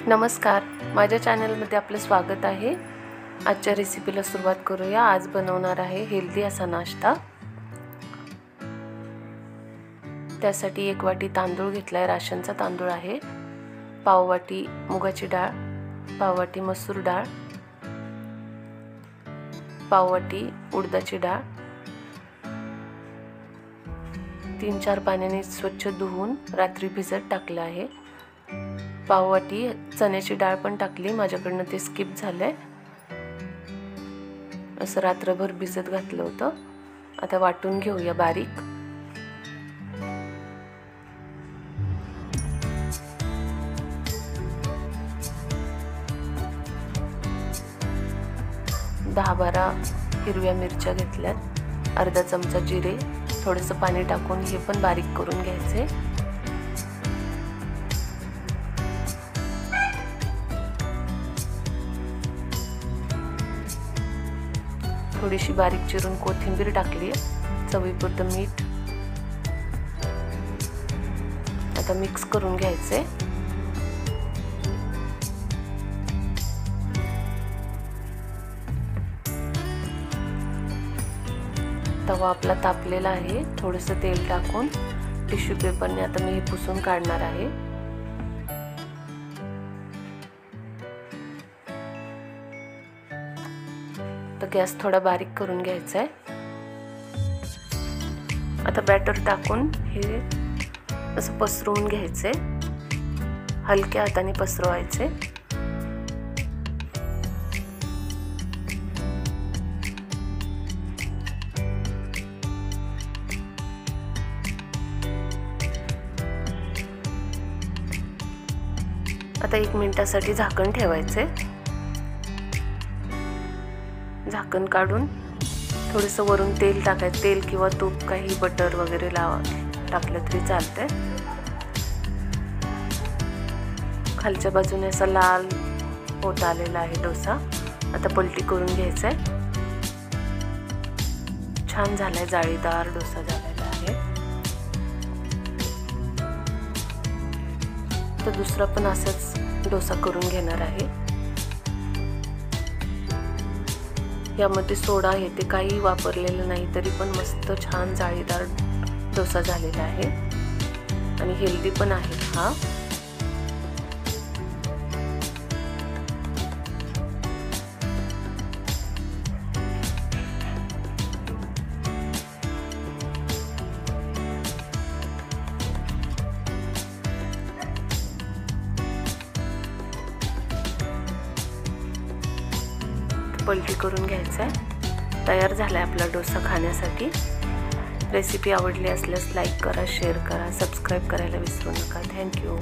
नमस्कार, माझ्या चॅनलमध्ये आपलं स्वागत आहे। आजच्या रेसिपीला सुरुवात करूया। आज बनवणार आहे हेल्दी असा नाश्ता। त्यासाठी 1 वाटी तांदूळ घेतलाय, राशनचा तांदूळ आहे। पाव वाटी मुगाची डाळ, पाव वाटी मसूर डाळ, पाव वाटी उडदाची डाळ, 3-4 पाण्याने स्वच्छ धुवून रात्री भिजत टाकलं आहे। पाव वाटी चण्याची डाळ पण टाकली, माझ्याकडनं ते स्किप झालंय। असं रात्रभर भिजत घातलं होतं। आता वाटून घेऊया बारीक। दहा 12 हिरव्या मिरच्या घेतल्यात, अर्धा चमचा जिरे, थोडंसं पाणी टाकून हे पण बारीक करून घ्यायचे। थोडीशी बारीक चिरून कोथिंबीर टाकली, चवीपुरतं मीठ। आता मिक्स करून घ्यायचे। तवा आपला तापलेला आहे, थोडंसं तेल टाकून टिश्यू पेपरने आता मी हे पुसून काढणार आहे। तर गॅस थोडा बारीक करून घ्यायचा आहे। आता बॅटर टाकून हे असं पसरवून घ्यायचे, हलक्या हाताने पसरवायचे। आता 1 मिनिटासाठी झाकण ठेवायचे। झाकण काढून थोडंसं वरून तेल टाकायचं, तेल किंवा तूप, काही बटर वगैरे टाकलं तरी चालतंय। खालच्या बाजूने असा लाल होत आलेला आहे डोसा। आता पलटी करून घ्यायचा आहे। छान झालाय, जाळीदार डोसा झालेला आहे। तर दुसरा पण असाच डोसा करून घेणार आहे। यामध्ये सोडा हे ते काही वापरलेलं नाही, तरी पण मस्त छान जाळीदार डोसा झालेला आहे आणि हेल्दी पण आहे हा। पलटी करून घ्यायचा आहे। तयार झालाय आपला डोसा खाण्यासाठी। रेसिपी आवडली असल्यास लाईक करा, शेअर करा, सबस्क्राईब करायला विसरू नका। थँक्यू।